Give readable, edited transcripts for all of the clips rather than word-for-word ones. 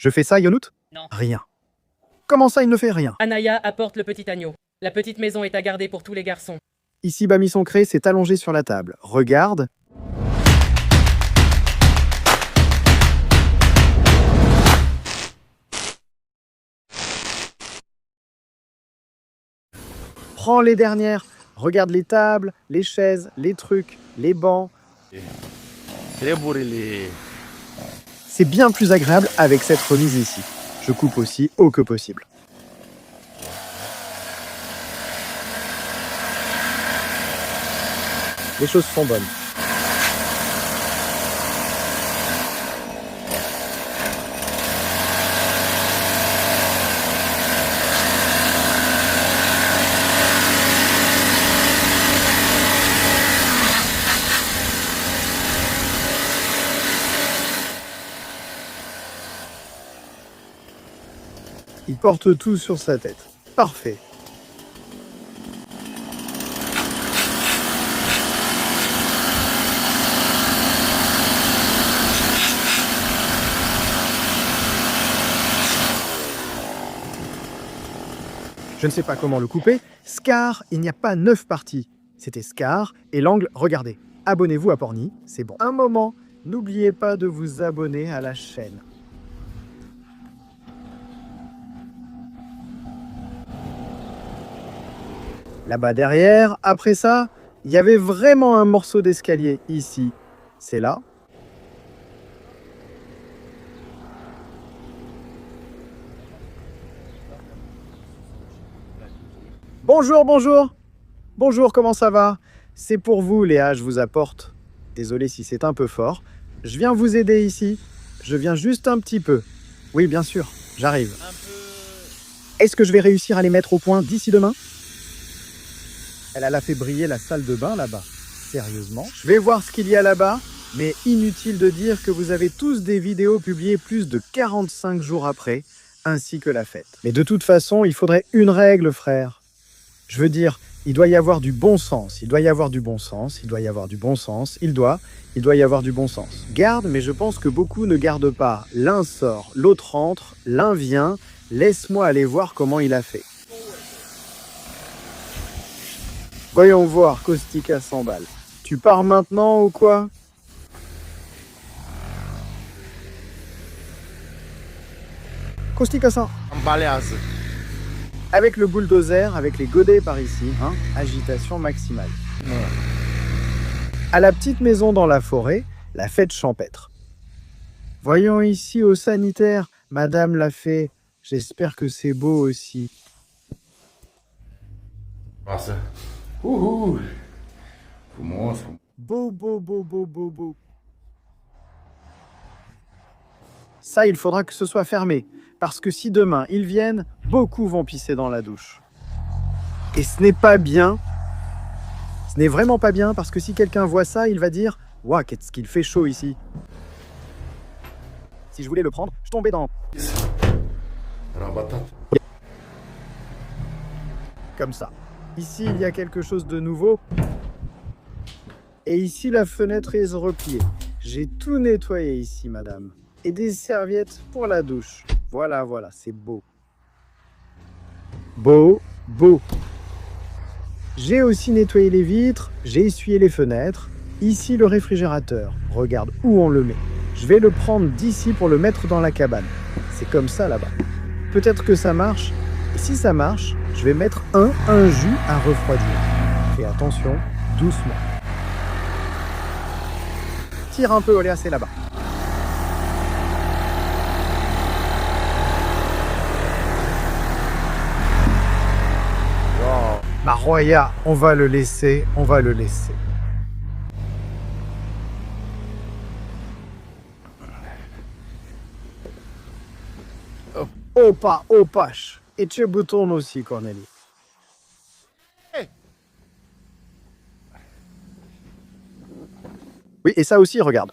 Je fais ça, Yonout? Non. Rien. Comment ça, il ne fait rien? Anaya apporte le petit agneau. La petite maison est à garder pour tous les garçons. Ici, Bami Soncré s'est allongé sur la table. Regarde. Prends les dernières. Regarde les tables, les chaises, les trucs, les bancs. C'est bien plus agréable avec cette remise ici. Je coupe aussi haut que possible. Les choses sont bonnes. Il porte tout sur sa tête. Parfait. Je ne sais pas comment le couper. Scar, il n'y a pas 9 parties. C'était Scar et l'angle, regardez. Abonnez-vous à Porny, c'est bon. Un moment, n'oubliez pas de vous abonner à la chaîne. Là-bas derrière, après ça, il y avait vraiment un morceau d'escalier ici. C'est là. Bonjour, bonjour. Bonjour, comment ça va? C'est pour vous, Léa, je vous apporte. Désolé si c'est un peu fort. Je viens vous aider ici. Je viens juste un petit peu. Oui, bien sûr, j'arrive. Est-ce que je vais réussir à les mettre au point d'ici demain? Elle a fait briller la salle de bain là-bas. Sérieusement? Je vais voir ce qu'il y a là-bas, mais inutile de dire que vous avez tous des vidéos publiées plus de 45 jours après, ainsi que la fête. Mais de toute façon, il faudrait une règle, frère. Je veux dire, il doit y avoir du bon sens, il doit y avoir du bon sens, il doit y avoir du bon sens, il doit y avoir du bon sens. Garde, mais je pense que beaucoup ne gardent pas. L'un sort, l'autre entre, l'un vient, laisse-moi aller voir comment il a fait. Voyons voir, Caustica 100 balles. Tu pars maintenant ou quoi? Caustica 100. Avec le bulldozer, avec les godets par ici, hein, agitation maximale. À la petite maison dans la forêt, la fête champêtre. Voyons ici au sanitaire, Madame l'a fait. J'espère que c'est beau aussi. Nossa. Uhul. Fumoso. Beau, beau, beau, beau, beau, beau. Ça, il faudra que ce soit fermé, parce que si demain ils viennent, beaucoup vont pisser dans la douche. Et ce n'est pas bien. Ce n'est vraiment pas bien, parce que si quelqu'un voit ça, il va dire « Ouah, qu'est-ce qu'il fait chaud ici !» Si je voulais le prendre, je tombais dans... Era uma batata. Comme ça. Ici, il y a quelque chose de nouveau. Et ici, la fenêtre est repliée. J'ai tout nettoyé ici, madame. Et des serviettes pour la douche. Voilà, voilà, c'est beau. Beau, beau. J'ai aussi nettoyé les vitres, j'ai essuyé les fenêtres. Ici, le réfrigérateur. Regarde où on le met. Je vais le prendre d'ici pour le mettre dans la cabane. C'est comme ça, là-bas. Peut-être que ça marche. Et si ça marche, je vais mettre un jus à refroidir. Fais attention, doucement. Tire un peu, Oléa, c'est là-bas. Wow. Maroya, on va le laisser, on va le laisser. Opa, opache. Et tu bouton aussi, Cornélie. Oui, et ça aussi, regarde.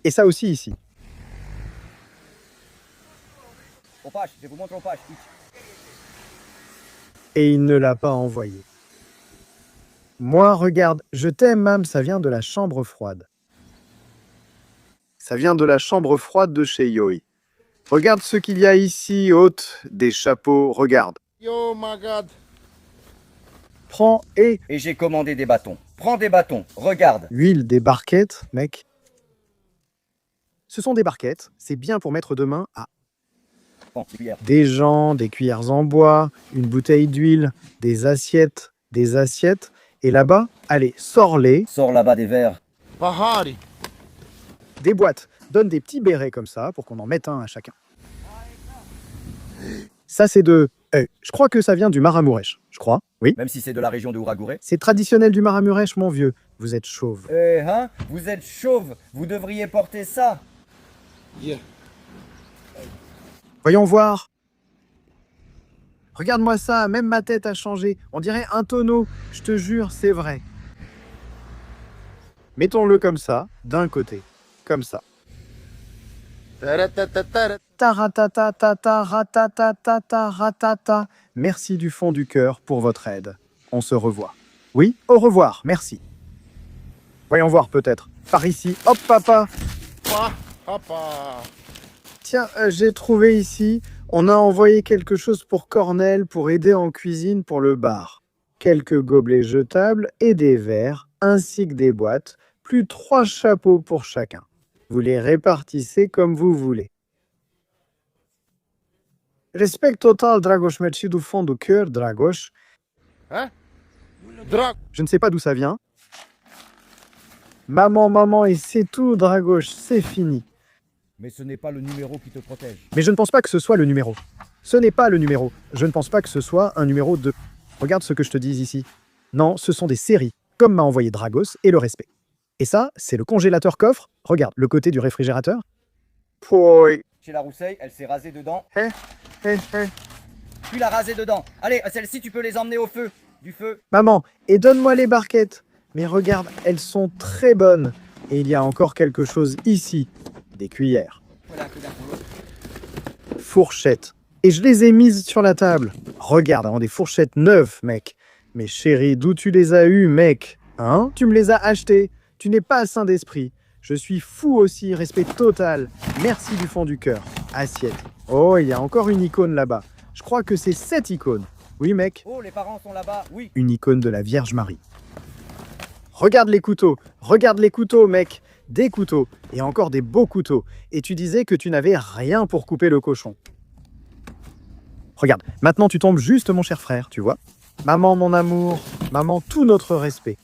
Et ça aussi, ici. Opache, je vous montre Opache. Et il ne l'a pas envoyé. Moi, regarde, je t'aime, mam, ça vient de la chambre froide. Ça vient de la chambre froide de chez Yoi. Regarde ce qu'il y a ici, hôte. Des chapeaux, regarde. Yo, my God. Prends et Et j'ai commandé des bâtons. Prends des bâtons, regarde. huile des barquettes, mec. Ce sont des barquettes, c'est bien pour mettre de main à Prends des cuillères. des gens, des cuillères en bois, une bouteille d'huile, des assiettes. Et là-bas, allez, sors-les, Sors là-bas des verres. Bahari. des boîtes. Donne des petits bérets comme ça pour qu'on en mette un à chacun. Ça, c'est de... je crois que ça vient du Maramuresh. Je crois, oui. Même si c'est de la région de Ouragure. C'est traditionnel du Maramuresh, mon vieux. Vous êtes chauve. Hein? Vous êtes chauve. Vous devriez porter ça. Yeah. Voyons voir. Regarde-moi ça, même ma tête a changé. On dirait un tonneau. Je te jure, c'est vrai. Mettons-le comme ça, d'un côté. Comme ça. Taratatata. Taratatata, ratatata, ratata. Merci du fond du cœur pour votre aide. On se revoit. Oui, au revoir, merci. Voyons voir peut-être. Par ici. Hop, papa. Pa, papa. Tiens, j'ai trouvé ici. On a envoyé quelque chose pour Cornel pour aider en cuisine pour le bar. Quelques gobelets jetables et des verres, ainsi que des boîtes, plus 3 chapeaux pour chacun. Vous les répartissez comme vous voulez. Respect total, Dragos. Merci du fond du cœur, Dragos. Drag. Je ne sais pas d'où ça vient. Maman, et c'est tout, Dragos, c'est fini. Mais ce n'est pas le numéro qui te protège. Mais je ne pense pas que ce soit le numéro. Ce n'est pas le numéro. Je ne pense pas que ce soit un numéro de... Regarde ce que je te dis ici. Non, ce sont des séries, comme m'a envoyé Dragos et le respect. Et ça, c'est le congélateur coffre. Regarde, le côté du réfrigérateur. Pouoi. Chez la Rousseille, elle s'est rasée dedans. Hé. Tu l'as rasée dedans. Allez, celle-ci, tu peux les emmener au feu. Du feu. Maman, et donne-moi les barquettes. Mais regarde, elles sont très bonnes. Et il y a encore quelque chose ici. Des cuillères. Fourchettes. Et je les ai mises sur la table. Regarde, hein, des fourchettes neuves, mec. Mais chérie, d'où tu les as eues, mec? Hein? Tu me les as achetées. Tu n'es pas sain d'esprit. Je suis fou aussi, respect total. Merci du fond du cœur. Assiette. Oh, il y a encore une icône là-bas. Je crois que c'est cette icône. Oui, mec. Oh, les parents sont là-bas. Oui. Une icône de la Vierge Marie. Regarde les couteaux, mec. Des couteaux, et encore des beaux couteaux. Et tu disais que tu n'avais rien pour couper le cochon. Regarde, maintenant tu tombes juste, mon cher frère, tu vois. Maman, mon amour, maman, tout notre respect.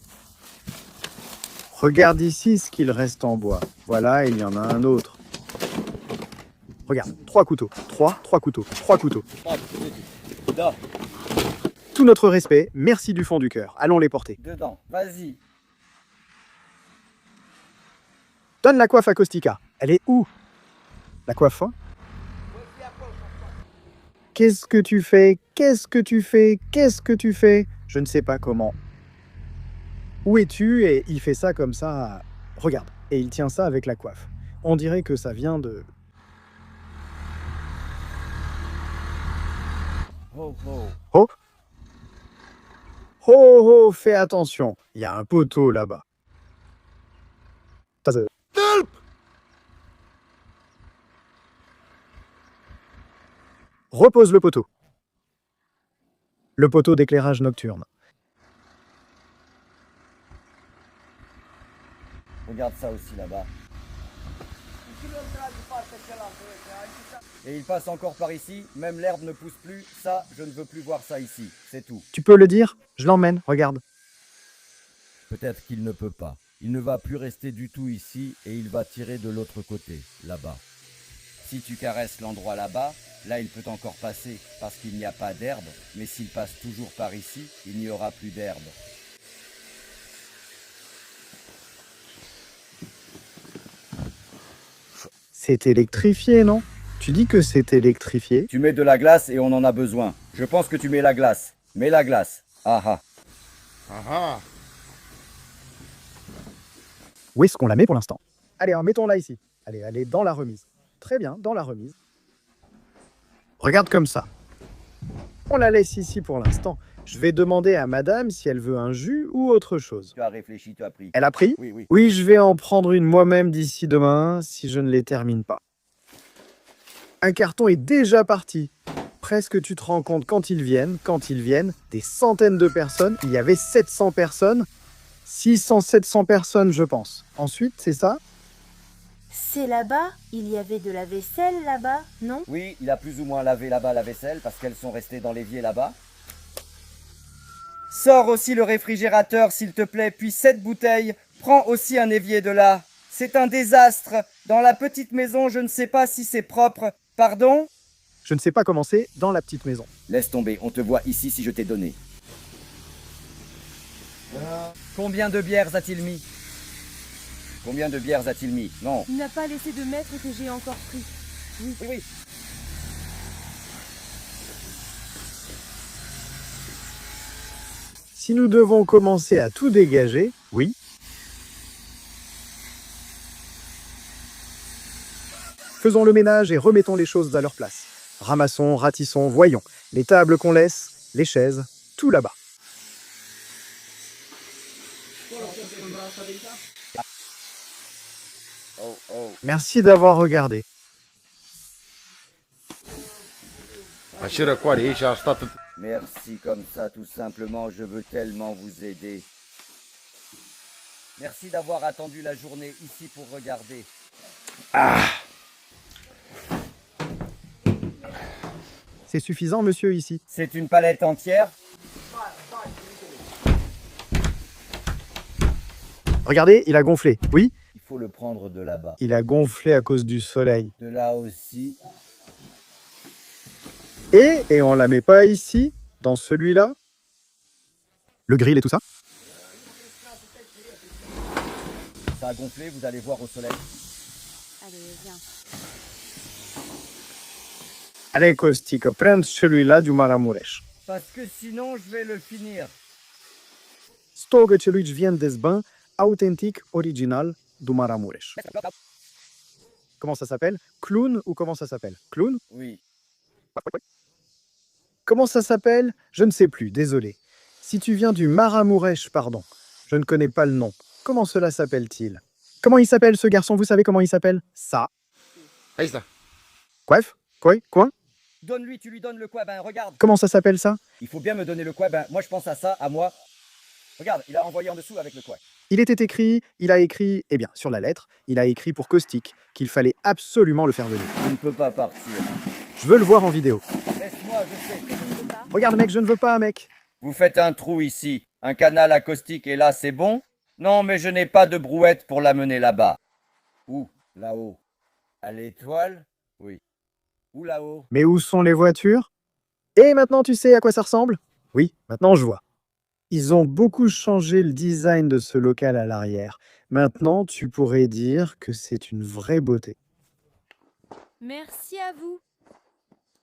Regarde ici ce qu'il reste en bois. Voilà, il y en a un autre. Regarde, 3 couteaux, 3 couteaux. Dedans. Tout notre respect, merci du fond du cœur. Allons les porter. Dedans. Vas-y. Donne la coiffe à Kostika. Elle est où? La coiffe, hein? Qu'est-ce que tu fais? Je ne sais pas comment. Où es-tu? Et il fait ça comme ça. Regarde. Et il tient ça avec la coiffe. On dirait que ça vient de... Oh, oh. Oh! Oh, fais attention. Il y a un poteau là-bas. Ça, c'est- Repose le poteau. Le poteau d'éclairage nocturne. Regarde ça aussi là-bas. Et il passe encore par ici, même l'herbe ne pousse plus. Ça, je ne veux plus voir ça ici, c'est tout. Tu peux le dire? Je l'emmène, regarde. Peut-être qu'il ne peut pas. Il ne va plus rester du tout ici et il va tirer de l'autre côté, là-bas. Si tu caresses l'endroit là-bas, là il peut encore passer parce qu'il n'y a pas d'herbe, mais s'il passe toujours par ici, il n'y aura plus d'herbe. C'est électrifié, non? Tu dis que c'est électrifié? Tu mets de la glace et on en a besoin. Je pense que tu mets la glace. Mets la glace. Ah ah. Aha. Où est-ce qu'on la met pour l'instant? Allez, mettons-la ici. Allez, elle est dans la remise. Très bien, dans la remise. Regarde comme ça. On la laisse ici pour l'instant. Je vais demander à madame si elle veut un jus ou autre chose. Tu as réfléchi, tu as pris. Elle a pris? Oui, oui. Oui, je vais en prendre une moi-même d'ici demain si je ne les termine pas. Un carton est déjà parti. Presque tu te rends compte quand ils viennent, des centaines de personnes. Il y avait 700 personnes. 600, 700 personnes, je pense. Ensuite, c'est ça? C'est là-bas? Il y avait de la vaisselle là-bas, non? Oui, il a plus ou moins lavé là-bas la vaisselle parce qu'elles sont restées dans l'évier là-bas. Sors aussi le réfrigérateur, s'il te plaît, puis cette bouteille. Prends aussi un évier de là. C'est un désastre. Dans la petite maison, je ne sais pas si c'est propre. Pardon? Je ne sais pas comment c'est dans la petite maison. Laisse tomber, on te voit ici si je t'ai donné. Combien de bières a-t-il mis? Combien de bières a-t-il mis? Non. Il n'a pas laissé de mètres que j'ai encore pris. Oui, oui. Si nous devons commencer à tout dégager, oui. Faisons le ménage et remettons les choses à leur place. Ramassons, ratissons, voyons. Les tables qu'on laisse, les chaises, tout là-bas. Oh, oh. Merci d'avoir regardé. Așa răcoare aici, a stat Merci comme ça, tout simplement, je veux tellement vous aider. Merci d'avoir attendu la journée ici pour regarder. C'est suffisant, monsieur, ici. C'est une palette entière? Regardez, il a gonflé. Oui, Il faut le prendre de là-bas. il a gonflé à cause du soleil. De là aussi. Et on la met pas ici, dans celui-là. Le grill et tout ça. Ça a gonflé, vous allez voir au soleil. Allez, viens. Allez, Costico, prends celui-là du Maramureș. Parce que sinon, je vais le finir. Sto găceluici vient des bains, authentique, original, du Maramureș. Comment ça s'appelle? Clown ou comment ça s'appelle? Clown? Oui. Comment ça s'appelle? Je ne sais plus, désolé. Si tu viens du Maramureș, pardon. Je ne connais pas le nom. Comment cela s'appelle-t-il? Comment il s'appelle ce garçon? Vous savez comment il s'appelle? Ça. Aici da. Quoi? Donne-lui, tu lui donnes le quoi? Ben regarde. Comment ça s'appelle ça? Il faut bien me donner le quoi? Ben moi je pense à ça, à moi. Regarde, il a envoyé en dessous avec le quoi. Il a écrit, eh bien, sur la lettre, il a écrit pour Caustic qu'il fallait absolument le faire venir. Je ne peux pas partir. Je veux le voir en vidéo. Laisse-moi, je sais. Regarde mec, je ne veux pas mec. Vous faites un trou ici, un canal acoustique et là c'est bon? Non, mais je n'ai pas de brouette pour l'amener là-bas. Où? Là-haut. À l'étoile? Oui. Où là-haut? Mais où sont les voitures? Et maintenant tu sais à quoi ça ressemble? Oui, maintenant je vois. Ils ont beaucoup changé le design de ce local à l'arrière. Maintenant, tu pourrais dire que c'est une vraie beauté. Merci à vous.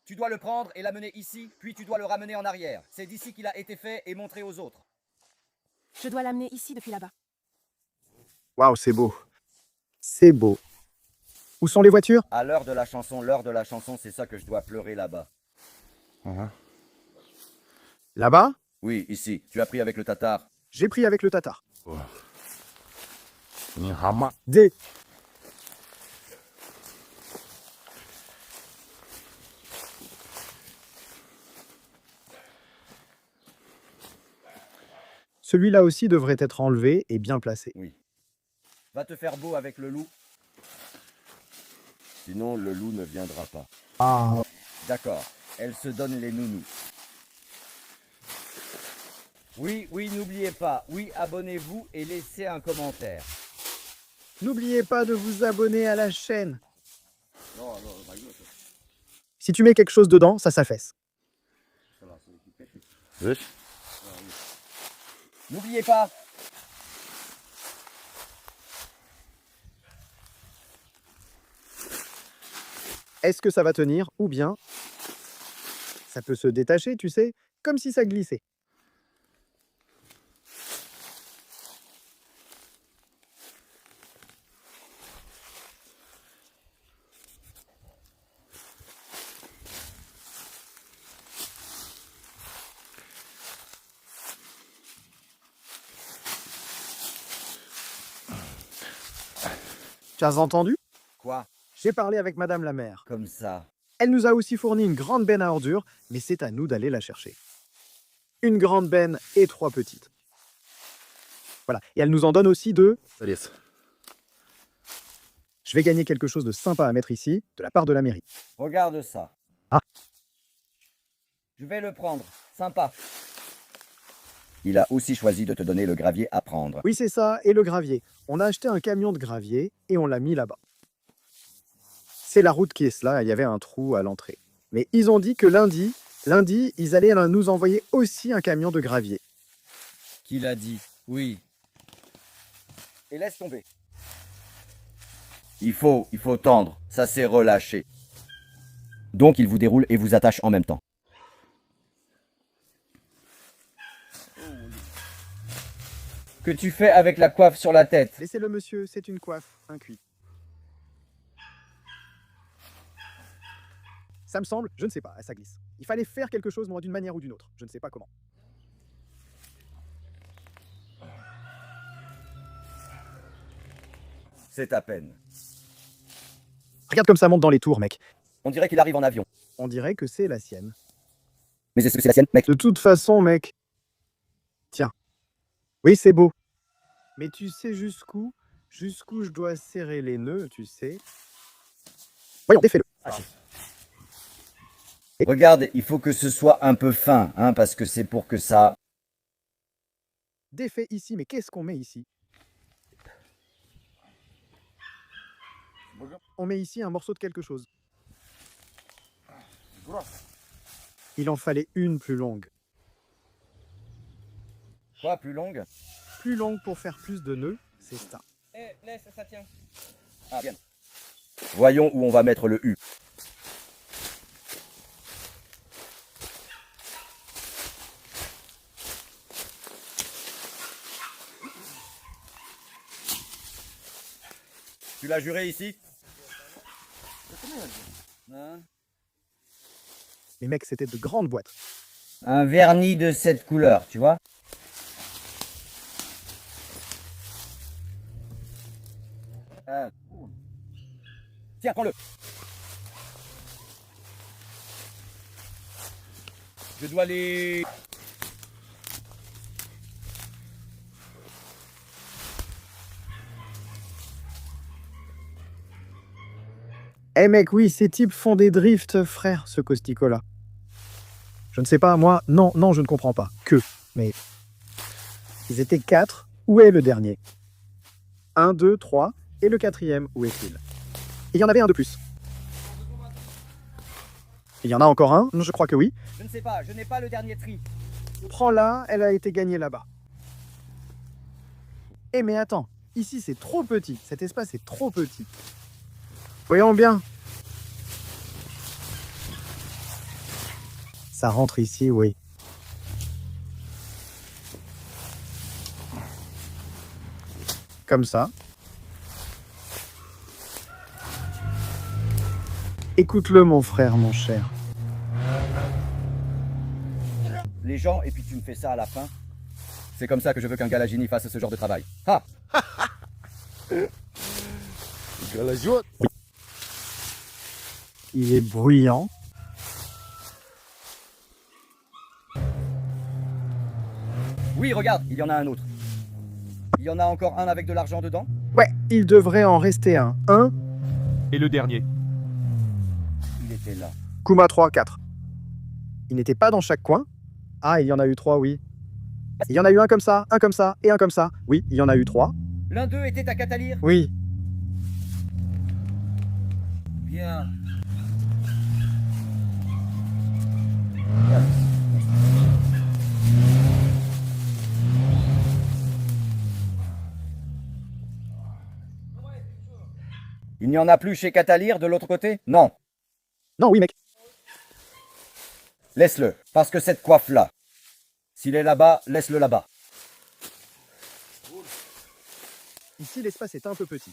Tu dois le prendre et l'amener ici, puis tu dois le ramener en arrière. C'est d'ici qu'il a été fait et montré aux autres. Je dois l'amener ici depuis là-bas. Waouh, c'est beau. C'est beau. Où sont les voitures? À l'heure de la chanson, c'est ça que je dois pleurer là-bas. Là-bas? Oui, ici. Tu as pris avec le tatar. J'ai pris avec le tatar. În hama. D. Celui-là aussi devrait être enlevé et bien placé. Oui. Va te faire beau avec le loup. Sinon, le loup ne viendra pas. Ah. D'accord. Elle se donne les nounous. Oui, n'oubliez pas. Oui, abonnez-vous et laissez un commentaire. N'oubliez pas de vous abonner à la chaîne. Si tu mets quelque chose dedans, ça s'affaisse. Vezi? N'oubliez pas. Est-ce que ça va tenir ou bien ça peut se détacher, tu sais, comme si ça glissait. Tu as entendu? Quoi? J'ai parlé avec Madame la maire. Comme ça. Elle nous a aussi fourni une grande benne à ordures, mais c'est à nous d'aller la chercher. Une grande benne et 3 petites. Voilà. Et elle nous en donne aussi 2. Serious. Je vais gagner quelque chose de sympa à mettre ici, de la part de la mairie. Regarde ça. Ah. Je vais le prendre. Sympa. Il a aussi choisi de te donner le gravier à prendre. Oui, c'est ça, et le gravier. On a acheté un camion de gravier et on l'a mis là-bas. C'est la route qui est là, il y avait un trou à l'entrée. Mais ils ont dit que lundi, ils allaient nous envoyer aussi un camion de gravier. Qui l'a dit? Oui. Et laisse tomber. Il faut tendre. Ça s'est relâché. Donc il vous déroule et vous attache en même temps. Que tu fais avec la coiffe sur la tête? Laissez-le monsieur, c'est une coiffe, un cuit. Ça me semble, je ne sais pas, ça glisse. Il fallait faire quelque chose, moi, d'une manière ou d'une autre. Je ne sais pas comment. C'est à peine. Regarde comme ça monte dans les tours, mec. On dirait qu'il arrive en avion. On dirait que c'est la sienne. Mais est-ce que c'est la sienne, mec? De toute façon, mec. Tiens. Oui, c'est beau. Mais tu sais jusqu'où je dois serrer les nœuds, tu sais. Voyons, défais-le. Regarde, il faut que ce soit un peu fin, hein, parce que c'est pour que ça... Défais ici, mais qu'est-ce qu'on met ici? On met ici un morceau de quelque chose. Il en fallait une plus longue. Quoi, plus longue? Plus longue pour faire plus de nœuds, c'est ça. Laisse, ça tient. Ah, bien. Voyons où on va mettre le U. Tu l'as juré ici? Hein? Les mecs, c'était de grandes boîtes. Un vernis de cette couleur, tu vois? Tiens, prends-le. Je dois les... Eh mec, oui, ces types font des drifts, frère, ce Costico-là. Je ne sais pas, moi, non, je ne comprends pas. Mais... Ils étaient 4, où est le dernier? 1, 2, 3, et le 4e, où est-il? Il y en avait un de plus. Il y en a encore un? Je crois que oui. Je ne sais pas, je n'ai pas le dernier tri. Prends-la, elle a été gagnée là-bas. Eh mais attends, ici c'est trop petit, cet espace est trop petit. Voyons bien. Ça rentre ici, oui. Comme ça. Écoute-le, mon frère, mon cher. Les gens, et puis tu me fais ça à la fin. C'est comme ça que je veux qu'un Galagini fasse ce genre de travail. Ah! Galajout. Il est bruyant. Oui, regarde, il y en a un autre. Il y en a encore un avec de l'argent dedans? Ouais, il devrait en rester un. Un, Et le dernier? Il était là. Kuma 3, 4. Il n'était pas dans chaque coin. Ah, il y en a eu 3, oui. Il y en a eu un comme ça et un comme ça. Oui, il y en a eu 3. L'un d'eux était à Catalire? Oui. Bien. Il n'y en a plus chez Catalire de l'autre côté? Non. Non, oui, mec. Laisse-le, parce que cette coiffe-là, s'il est là-bas, laisse-le là-bas. Ici, l'espace est un peu petit.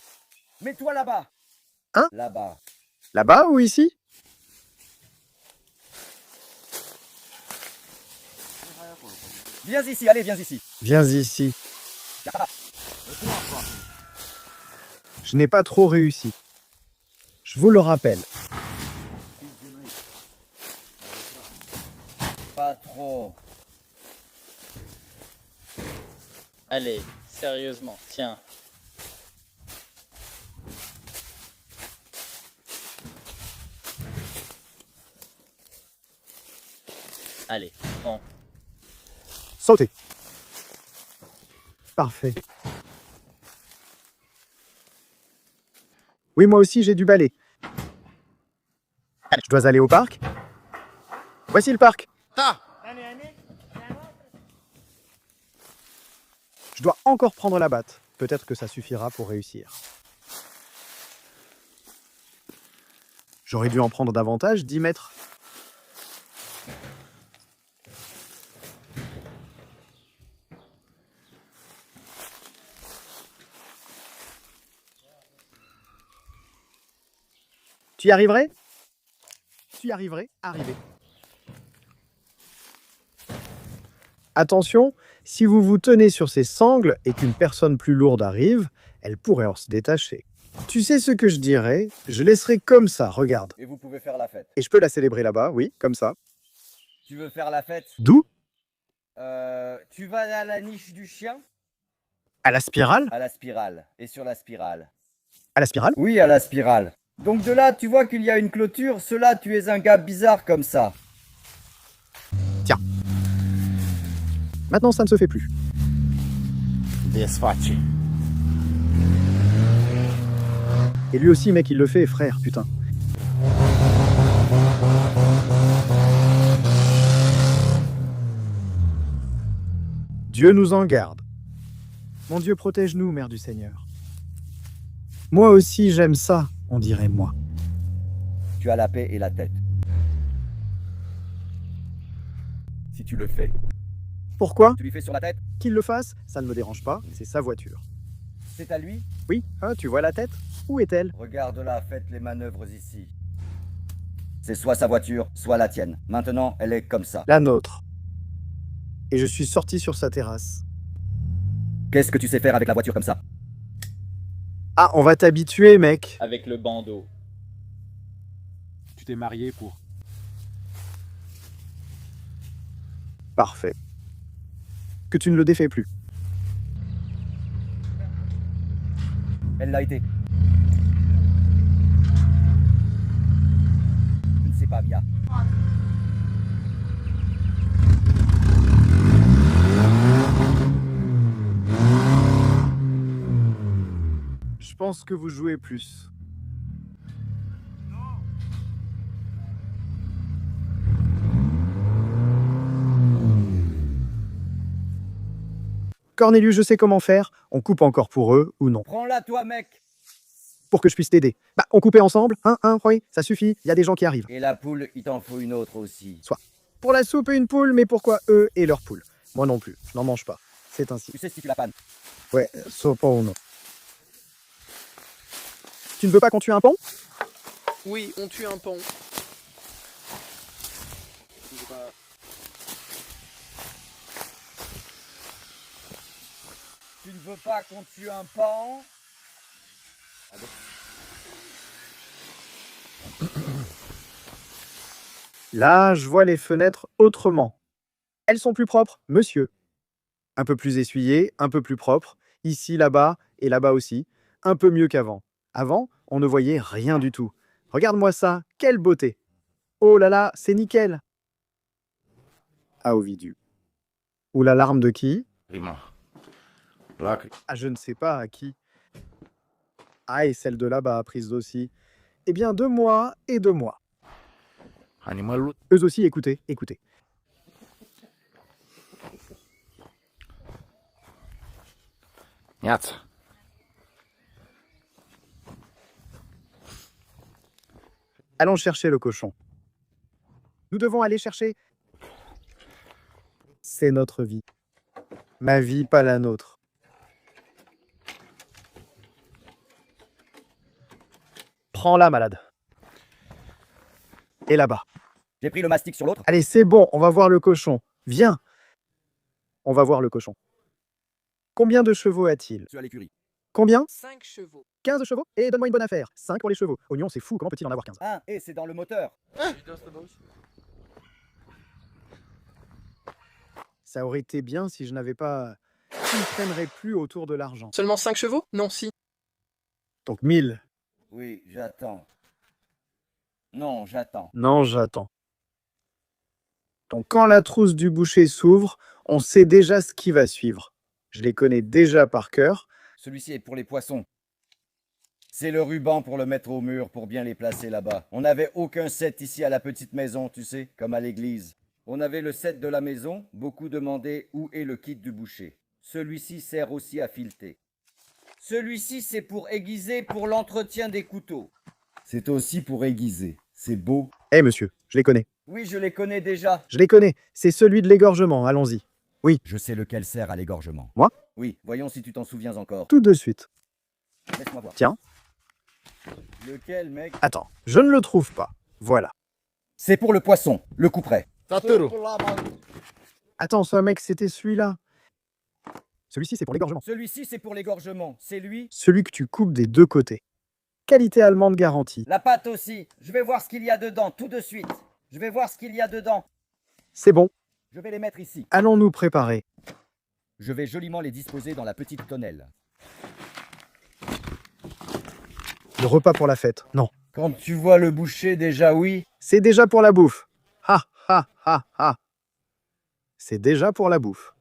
Mets-toi là-bas. Hein? Là-bas. Là-bas ou ici? Viens ici, allez, viens ici. Viens ici. Je n'ai pas trop réussi. Je vous le rappelle. Pas trop. Allez, sérieusement, tiens. Allez, bon. Sautez. Parfait. Oui, moi aussi, j'ai du balai. Je dois aller au parc. Voici le parc. Je dois encore prendre la batte. Peut-être que ça suffira pour réussir. J'aurais dû en prendre davantage, 10 mètres. Tu y arriverais? Tu y arriverais? Arrivez. Attention, si vous vous tenez sur ces sangles et qu'une personne plus lourde arrive, elle pourrait en se détacher. Tu sais ce que je dirais? Je laisserai comme ça, regarde. Et vous pouvez faire la fête. Et je peux la célébrer là-bas, oui, comme ça. Tu veux faire la fête? D'où? Tu vas à la niche du chien? À la spirale? À la spirale. Et sur la spirale. À la spirale? Oui, à la spirale. Donc de là, tu vois qu'il y a une clôture. Cela, tu es un gars bizarre comme ça. Tiens. Maintenant, ça ne se fait plus. Desfaci. Et lui aussi, mec, il le fait, frère, putain. Dieu nous en garde. Mon Dieu, protège-nous, Mère du Seigneur. Moi aussi, j'aime ça, on dirait moi. Tu as la paix et la tête. Si tu le fais. Pourquoi? Tu lui fais sur la tête? Qu'il le fasse, ça ne me dérange pas, c'est sa voiture. C'est à lui? Oui, hein, tu vois la tête? Où est-elle? Regarde-la, faites les manœuvres ici. C'est soit sa voiture, soit la tienne. Maintenant, elle est comme ça. La nôtre. Et je suis sorti sur sa terrasse. Qu'est-ce que tu sais faire avec la voiture comme ça? Ah, on va t'habituer, mec. Avec le bandeau. Tu t'es marié pour. Parfait. Que tu ne le défais plus. Elle l'a été. Je ne sais pas, Mia. Je pense que vous jouez plus. Cornelius, je sais comment faire. On coupe encore pour eux ou non. Prends-la, toi, mec. Pour que je puisse t'aider. Bah, on coupait ensemble, hein, oui, ça suffit. Il y a des gens qui arrivent. Et la poule, il t'en faut une autre aussi. Pour la soupe et une poule, mais pourquoi eux et leur poule? Moi non plus, je n'en mange pas. C'est ainsi. Tu sais si tu la pannes. Ouais, sopa ou non. Tu ne veux pas qu'on tue un pont? Oui, on tue un pont. Tu ne veux pas qu'on tue un pan? Là, je vois les fenêtres autrement. Elles sont plus propres, monsieur. Un peu plus essuyées, un peu plus propres. Ici, là-bas et là-bas aussi. Un peu mieux qu'avant. Avant, on ne voyait rien du tout. Regarde-moi ça, quelle beauté. Oh là là, c'est nickel. Ah, Ovidiu. Ou la larme de qui? Prima. Lac. Ah, je ne sais pas à qui. Ah, et celle de là-bas, prise d'aussi. Eh bien, de moi et de moi. Animal. Eux aussi, écoutez, écoutez. Niața. Allons chercher le cochon. Nous devons aller chercher. C'est notre vie. Ma vie, pas la nôtre. Prends-la, malade. Et là-bas. J'ai pris le mastic sur l'autre. Allez, c'est bon, on va voir le cochon. Viens. On va voir le cochon. Combien de chevaux a-t-il? Tu as l'écurie. Combien? 5 chevaux. 15 chevaux? Et donne-moi une bonne affaire. 5 pour les chevaux. Oignon, c'est fou, comment peut-il en avoir 15? Ah, et c'est dans le moteur. Ça aurait été bien si je n'avais pas... Qui ne traînerait plus autour de l'argent. Seulement 5 chevaux? Non, si. Donc 1000. Oui, j'attends. Non, j'attends. Non, j'attends. Donc quand la trousse du boucher s'ouvre, on sait déjà ce qui va suivre. Je les connais déjà par cœur. Celui-ci est pour les poissons. C'est le ruban pour le mettre au mur, pour bien les placer là-bas. On n'avait aucun set ici à la petite maison, tu sais, comme à l'église. On avait le set de la maison, beaucoup demandaient où est le kit du boucher. Celui-ci sert aussi à fileter. Celui-ci, c'est pour aiguiser pour l'entretien des couteaux. C'est aussi pour aiguiser. C'est beau. Eh monsieur, je les connais. Oui, je les connais déjà. Je les connais. C'est celui de l'égorgement, allons-y. Je sais lequel sert à l'égorgement. Moi? Oui, voyons si tu t'en souviens encore. Tout de suite. Laisse-moi voir. Tiens. Lequel, mec? Attends, je ne le trouve pas. Voilà. C'est pour le poisson, le couperet. Attends, ce mec, c'était celui-là. Celui-ci, c'est pour l'égorgement. Celui-ci, c'est pour l'égorgement. C'est lui. Celui que tu coupes des deux côtés. Qualité allemande garantie. La pâte aussi. Je vais voir ce qu'il y a dedans, tout de suite. Je vais voir ce qu'il y a dedans. C'est bon. Je vais les mettre ici. Allons nous préparer. Je vais joliment les disposer dans la petite tonnelle. Le repas pour la fête. Non. Quand tu vois le boucher, déjà oui. C'est déjà pour la bouffe. Ha, ha, ha, ha. C'est déjà pour la bouffe.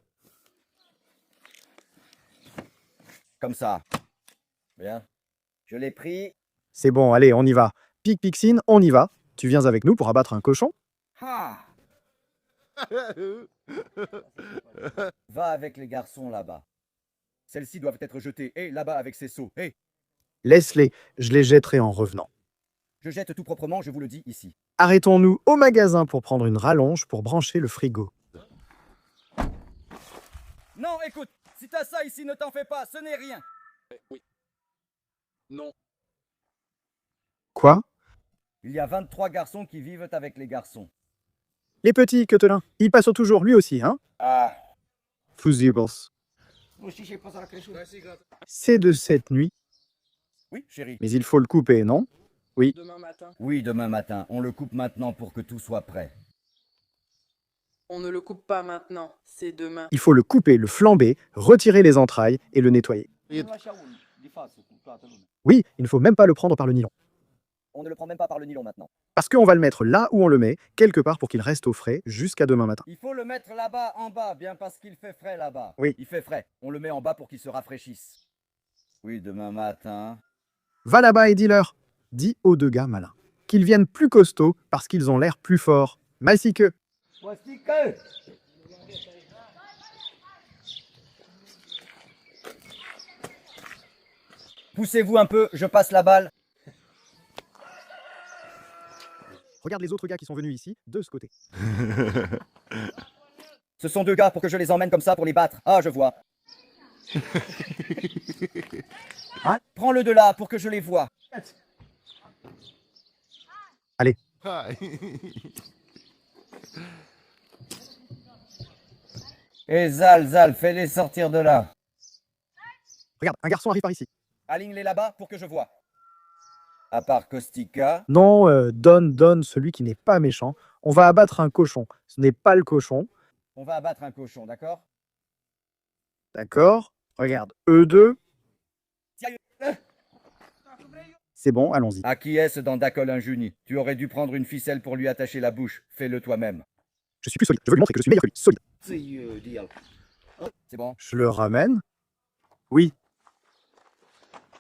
Comme ça. Bien. Je l'ai pris. C'est bon, allez, on y va. Pic Pixine, on y va. Tu viens avec nous pour abattre un cochon? Ah. Va avec les garçons là-bas. Celles-ci doivent être jetées. Et là-bas avec ces seaux. Et Laisse-les, je les jetterai en revenant. je jette tout proprement, je vous le dis ici. Arrêtons-nous au magasin pour prendre une rallonge pour brancher le frigo. Non, écoute, si t'as ça ici, ne t'en fais pas, ce n'est rien. Oui. Non. Quoi? Il y a 23 garçons qui vivent avec les garçons. Les petits, Quetelin, il passe au toujours lui aussi, hein? Ah. Fusibles. C'est de cette nuit, Oui, chérie. mais il faut le couper, non? Demain matin. Oui, demain matin. On le coupe maintenant pour que tout soit prêt. On ne le coupe pas maintenant. C'est demain. Il faut le couper, le flamber, retirer les entrailles et le nettoyer. Oui, il ne faut même pas le prendre par le nylon. On ne le prend même pas par le nylon maintenant. Parce qu'on va le mettre là où on le met, quelque part pour qu'il reste au frais jusqu'à demain matin. Il faut le mettre là-bas, en bas, bien parce qu'il fait frais là-bas. Oui. Il fait frais. On le met en bas pour qu'il se rafraîchisse. Oui, demain matin. Va là-bas et dis-leur, dis aux deux gars malins, qu'ils viennent plus costauds parce qu'ils ont l'air plus forts. Maïsi que. Voici que. Poussez-vous un peu, je passe la balle. Regarde les autres gars qui sont venus ici, de ce côté. Ce sont deux gars pour que je les emmène comme ça pour les battre. Ah, je vois. Prends-le de là pour que je les voie. Allez. Et Zal, fais-les sortir de là. Regarde, un garçon arrive par ici. Aligne-les là-bas pour que je voie. À part Kostika. Non, donne celui qui n'est pas méchant. On va abattre un cochon. Ce n'est pas le cochon. On va abattre un cochon, d'accord? D'accord? Regarde, eux deux. C'est bon, allons-y. À qui est-ce dans Dacolin Juni? Tu aurais dû prendre une ficelle pour lui attacher la bouche. Fais-le toi-même. Je suis plus solide. Je veux lui montrer que je suis meilleur que lui. Solide. C'est bon? Je le ramène. Oui.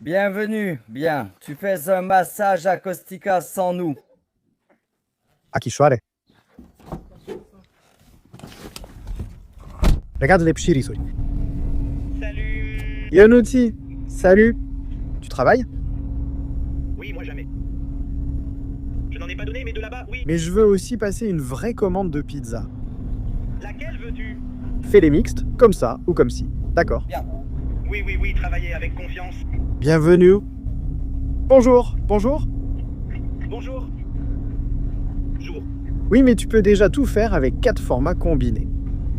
Bienvenue. Bien. Tu fais un massage à Kostika sans nous. À qui soare. Regarde les petits risoli. Salut. Yonuti, salut. Tu travailles? Oui, moi jamais. Je n'en ai pas donné, mais de là-bas, oui. Mais je veux aussi passer une vraie commande de pizza. Laquelle veux-tu? Fais-les mixtes, comme ça ou comme ci. D'accord. Oui, travaillez avec confiance. Bienvenue. Bonjour. Bonjour. Oui, mais tu peux déjà tout faire avec 4 formats combinés.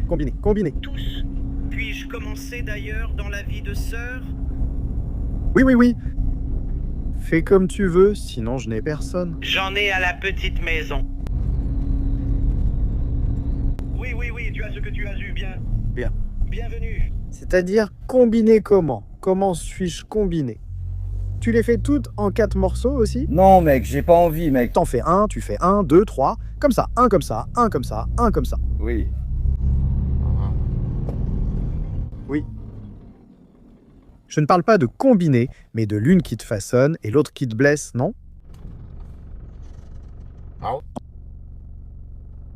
Combinés. Tous. Puis-je commencer d'ailleurs dans la vie de sœur? Oui, oui, oui. Fais comme tu veux, sinon je n'ai personne. J'en ai à la petite maison. Oui, oui, oui, tu as ce que tu as eu, bien. Bien. Bienvenue. C'est-à-dire combiner comment? Comment suis-je combiné? Tu les fais toutes en 4 morceaux aussi? Non, mec, j'ai pas envie, mec. T'en fais un, tu fais 1, 2, 3, comme ça, un comme ça, un comme ça, un comme ça. Oui. Oui. Je ne parle pas de combiner, mais de l'une qui te façonne et l'autre qui te blesse, non?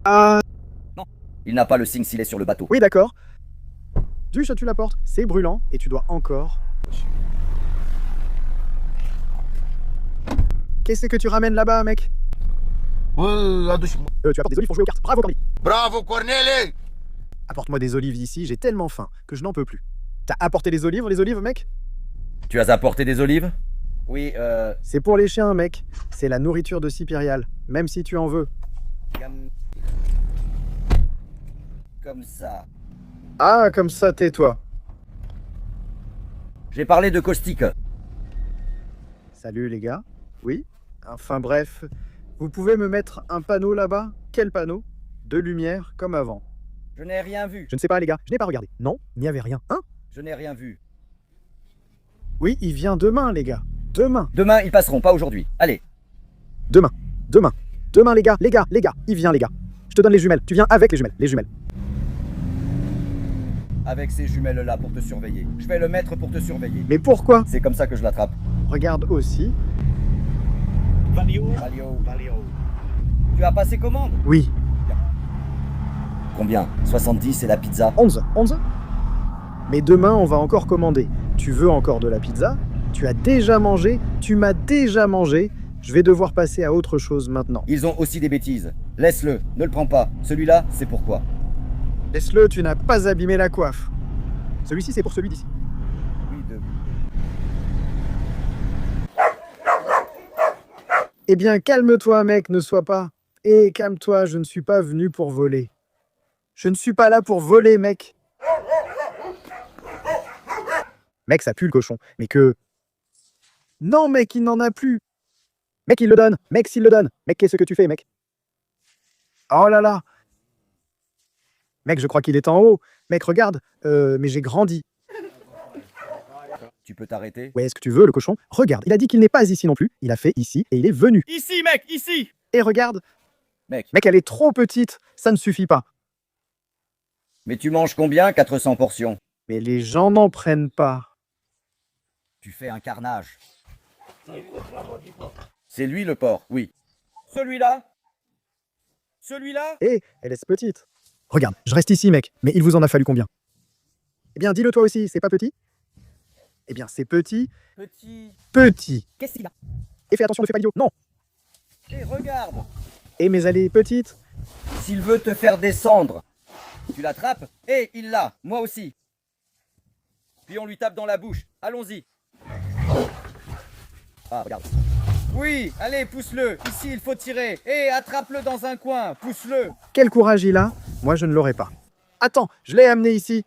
Ah, Il n'a pas le signe s'il est sur le bateau. oui, d'accord. Du tu la portes, c'est brûlant et tu dois encore. Qu'est-ce que tu ramènes là-bas, mec? Tu apportes des olives pour jouer aux cartes. Bravo, Corny. Bravo, Corneli! Apporte-moi des olives ici, j'ai tellement faim que je n'en peux plus. T'as apporté les olives, mec? Tu as apporté des olives? Oui, C'est pour les chiens, mec. C'est la nourriture de Sipirial, même si tu en veux. Comme ça. Ah, comme ça, tais-toi. J'ai parlé de caustique. Salut, les gars. Oui? Enfin bref, vous pouvez me mettre un panneau là-bas? Quel panneau? De lumière, comme avant. Je n'ai rien vu. Je ne sais pas, les gars, je n'ai pas regardé. Non, il n'y avait rien. Hein? Je n'ai rien vu. Oui, il vient demain, les gars. Demain. Demain, ils passeront, pas aujourd'hui. Allez. Demain, les gars, il vient, les gars. Je te donne les jumelles, tu viens avec les jumelles. Avec ces jumelles-là pour te surveiller. Je vais le mettre pour te surveiller. Mais pourquoi? C'est comme ça que je l'attrape. Regarde aussi. Valio. Valio. Valio. Tu as passé commande? Oui, Combien? 70 et la pizza? 11. Mais demain, on va encore commander. Tu veux encore de la pizza? Tu as déjà mangé? Tu m'as déjà mangé? Je vais devoir passer à autre chose maintenant. Ils ont aussi des bêtises. Laisse-le, ne le prends pas. Celui-là, c'est pourquoi. Laisse-le, tu n'as pas abîmé la coiffe. Celui-ci, c'est pour celui d'ici. Oui, de... Eh bien, calme-toi, mec, ne sois pas. Eh, calme-toi, je ne suis pas venu pour voler. Je ne suis pas là pour voler, mec. Mec, ça pue le cochon. Mais que... Non, mec, il n'en a plus. Mec, il le donne. Mec, s'il le donne. Mec, qu'est-ce que tu fais, mec? Oh là là. Mec, je crois qu'il est en haut. Mec, regarde. Mais j'ai grandi. Tu peux t'arrêter? Ouais, est-ce que tu veux, le cochon? Regarde, il a dit qu'il n'est pas ici non plus. Il a fait ici et il est venu. Ici, mec, ici! Et regarde. Mec, Mec, elle est trop petite. Ça ne suffit pas. mais tu manges combien? 400 portions. Mais les gens n'en prennent pas. Tu fais un carnage. C'est lui le porc, oui. Celui-là? Celui-là? Eh, elle est petite. Regarde, je reste ici, mec. Mais il vous en a fallu combien? Eh bien, dis-le toi aussi, c'est pas petit? Eh bien, c'est petit. Petit. Qu'est-ce qu'il a? Et fais attention, ne fais pas l'idiot. Non. Et regarde! Eh, mais elle est petite. S'il veut te faire descendre, tu l'attrapes et il l'a, moi aussi. Puis on lui tape dans la bouche. Allons-y. Ah, regarde. Oui, allez, pousse-le. Ici, il faut tirer. Et attrape-le dans un coin. Pousse-le. Quel courage il a? Moi, je ne l'aurais pas. Attends, je l'ai amené ici.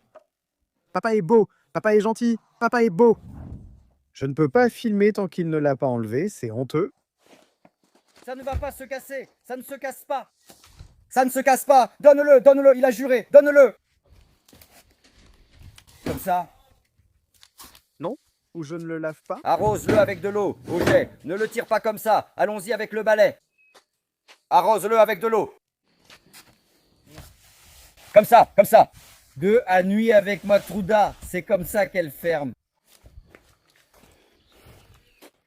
Papa est beau. Papa est gentil. Papa est beau. Je ne peux pas filmer tant qu'il ne l'a pas enlevé. C'est honteux. Ça ne va pas se casser. Ça ne se casse pas. Ça ne se casse pas. Donne-le, donne-le. Il a juré. Donne-le. Comme ça. Ou je ne le lave pas. Arrose-le avec de l'eau. Au jet. Ne le tire pas comme ça. Allons-y avec le balai. Arrose-le avec de l'eau. Comme ça, comme ça. De à nuit avec ma Truda. C'est comme ça qu'elle ferme.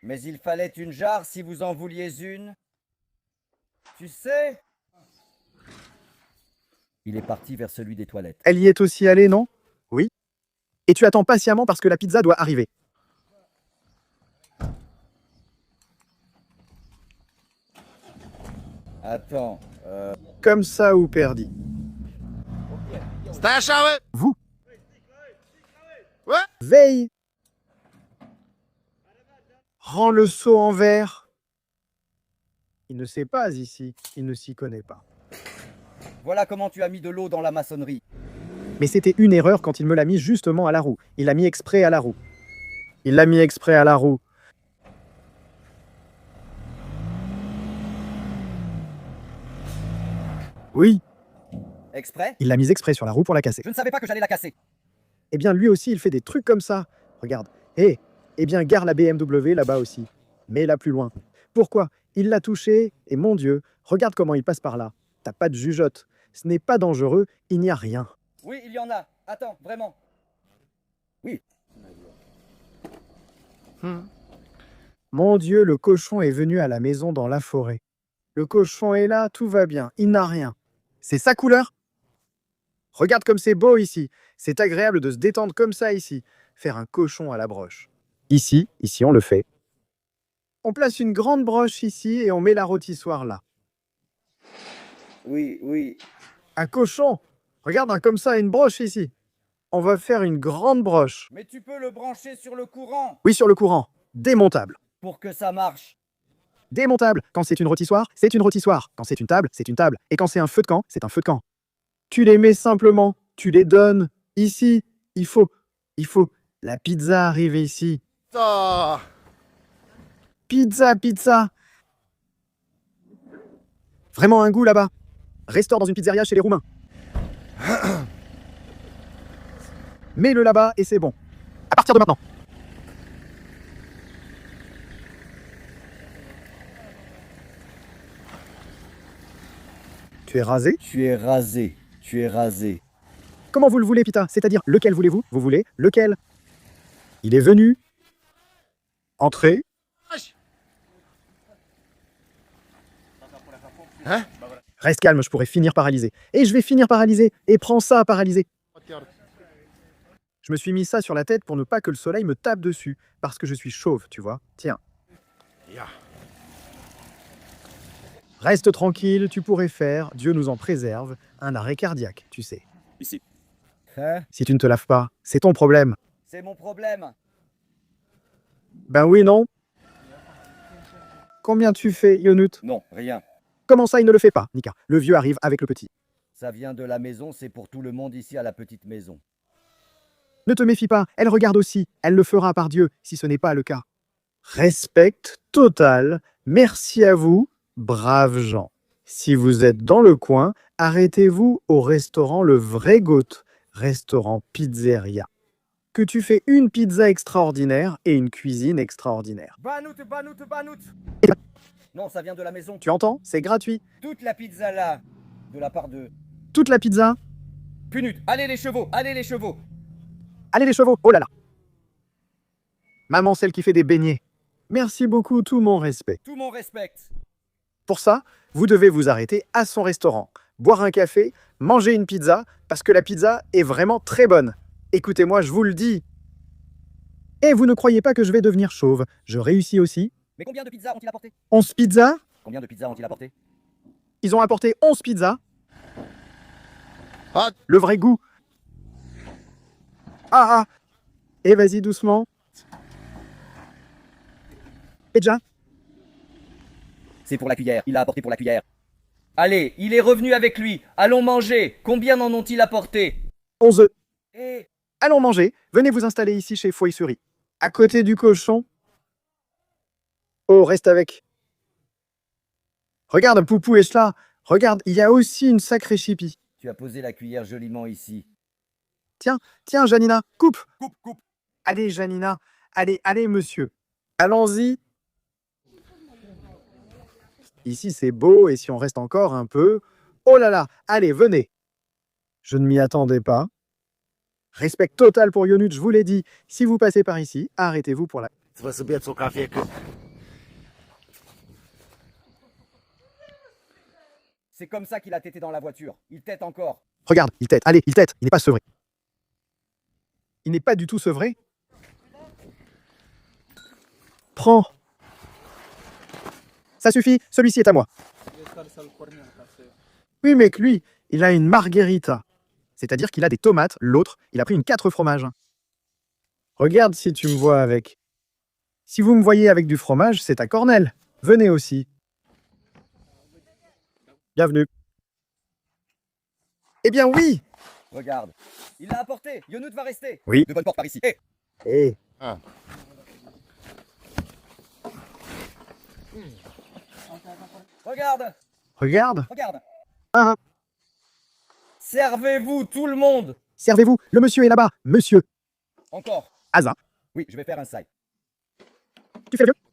Mais il fallait une jarre si vous en vouliez une. Tu sais? Il est parti vers celui des toilettes. Elle y est aussi allée, non? Oui. Et tu attends patiemment parce que la pizza doit arriver. Attends. Comme ça ou perdi. Vous. Ouais. Veille. Rends le seau en verre. Il ne sait pas ici. Il ne s'y connaît pas. Voilà comment tu as mis de l'eau dans la maçonnerie. Mais c'était une erreur quand il me l'a mis justement à la roue. Il l'a mis exprès à la roue. Il l'a mis exprès à la roue. Oui, Exprès? il l'a mise exprès sur la roue pour la casser. Je ne savais pas que j'allais la casser. Eh bien, lui aussi, il fait des trucs comme ça. Regarde. Eh bien, gare la BMW là-bas aussi. Mais là plus loin. Pourquoi? Il l'a touché, et mon Dieu, regarde comment il passe par là. T'as pas de jugeote. Ce n'est pas dangereux, il n'y a rien. Oui, il y en a. Attends, vraiment. Oui. Mon Dieu, le cochon est venu à la maison dans la forêt. Le cochon est là, tout va bien, il n'a rien. C'est sa couleur? Regarde comme c'est beau ici. C'est agréable de se détendre comme ça ici. Faire un cochon à la broche. Ici, on le fait. On place une grande broche ici et on met la rôtissoire là. Oui, oui. Un cochon! Regarde comme ça, une broche ici. On va faire une grande broche. Mais tu peux le brancher sur le courant Oui, sur le courant. Démontable. pour que ça marche. Démontable. Quand c'est une rôtissoire, c'est une rôtissoire. Quand c'est une table, c'est une table. Et quand c'est un feu de camp, c'est un feu de camp. Tu les mets simplement. Tu les donnes. Ici, il faut. La pizza arrive ici. Ça. Pizza. Vraiment un goût là-bas. Restaure dans une pizzeria chez les Roumains. Mets-le là-bas et c'est bon. À partir de maintenant. Tu es rasé? Tu es rasé. Tu es rasé. Comment vous le voulez, Pita? C'est-à-dire, lequel voulez-vous? Vous voulez lequel? Il est venu. Entrez. Hein? Reste calme, je pourrais finir paralysé. Et je vais finir paralysé. Et prends ça, paralysé. Je me suis mis ça sur la tête pour ne pas que le soleil me tape dessus. Parce que je suis chauve, tu vois. Tiens. Ya. Reste tranquille, tu pourrais faire, Dieu nous en préserve, un arrêt cardiaque, tu sais. Ici. Hein? Si tu ne te laves pas, c'est ton problème. C'est mon problème. Ben oui, non? Combien tu fais, Yonut? Non, rien. Comment ça, il ne le fait pas, Nika? Le vieux arrive avec le petit. Ça vient de la maison, c'est pour tout le monde ici à la petite maison. Ne te méfie pas, elle regarde aussi, elle le fera par Dieu, si ce n'est pas le cas. Respect total, merci à vous, braves gens. Si vous êtes dans le coin, arrêtez-vous au restaurant Le Vrai Goat, restaurant pizzeria. Que tu fais une pizza extraordinaire et une cuisine extraordinaire. Banout. Non, ça vient de la maison. Tu entends? C'est gratuit. Toute la pizza là, de la part de... Toute la pizza. Punut, allez les chevaux. Allez les chevaux, oh là là. Maman, celle qui fait des beignets. Merci beaucoup, tout mon respect. Tout mon respect. Pour ça, vous devez vous arrêter à son restaurant, boire un café, manger une pizza, parce que la pizza est vraiment très bonne. Écoutez-moi, je vous le dis. Et vous ne croyez pas que je vais devenir chauve. Je réussis aussi. Mais combien de pizzas ont-ils apporté? 11 pizzas. Combien de pizzas ont-ils apporté? Ils ont apporté 11 pizzas. Ah. Le vrai goût. Ah. Et vas-y doucement. Pizza. C'est pour la cuillère, il l'a apporté pour la cuillère. Allez, il est revenu avec lui. Allons manger. Combien en ont-ils apporté? 11 œufs. Eh, Allons manger. Venez vous installer ici chez Fouille-Souris. À côté du cochon. Oh, reste avec. Regarde, Poupou est là. Regarde, il y a aussi une sacrée chipie. tu as posé la cuillère joliment ici. Tiens, Janina, coupe. Coupe. Allez, Janina. Allez, monsieur. Allons-y. Ici, c'est beau, et si on reste encore un peu... Oh là là, allez, venez. Je ne m'y attendais pas. Respect total pour Yonut, je vous l'ai dit. Si vous passez par ici, arrêtez-vous pour la... Tu vas subir son café que... C'est comme ça qu'il a tété dans la voiture. Il tète encore. Regarde, il tète. Allez, il tète. Il n'est pas sevré. Il n'est pas du tout sevré. Prends. Ça suffit, celui-ci est à moi. Oui, mec, lui, il a une margherita. C'est-à-dire qu'il a des tomates, l'autre, il a pris une 4 fromages. Regarde si tu me vois avec. Si vous me voyez avec du fromage, c'est à Cornell. Venez aussi. Bienvenue. Eh bien oui. Regarde. Il l'a apporté. Yonut va rester. Oui. De bonne porte par ici. Eh. Ah. Regarde, Regarde. regarde. Ah. Servez-vous tout le monde. Servez-vous, le monsieur est là-bas. Monsieur. Encore. Asa, Oui, je vais faire un side. tu fais le vieux?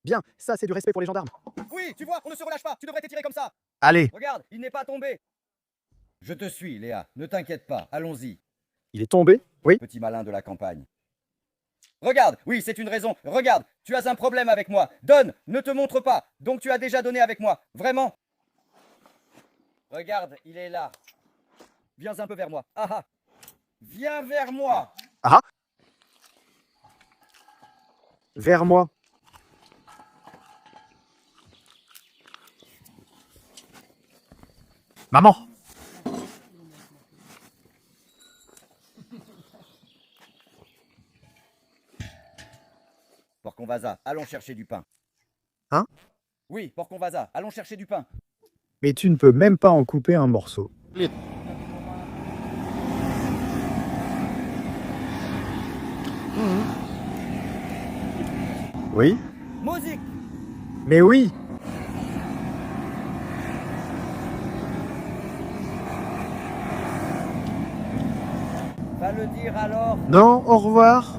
Bien, ça c'est du respect pour les gendarmes. Oui, tu vois, on ne se relâche pas. Tu devrais t'étirer comme ça. Allez, Regarde, il n'est pas tombé. Je te suis, Léa. Ne t'inquiète pas. Allons-y. il est tombé. Oui. Petit malin de la campagne. Regarde, oui, c'est une raison. Regarde, tu as un problème avec moi. Donne, ne te montre pas. Donc tu as déjà donné avec moi. Vraiment. Regarde, il est là. Viens un peu vers moi. Ah ah. Viens vers moi. Vers moi. Maman. Porconvasa, allons chercher du pain. Hein? Oui, Porconvasa, allons chercher du pain. Mais tu ne peux même pas en couper un morceau. Oui. Musique. Mais oui. Va le dire alors. Non, au revoir.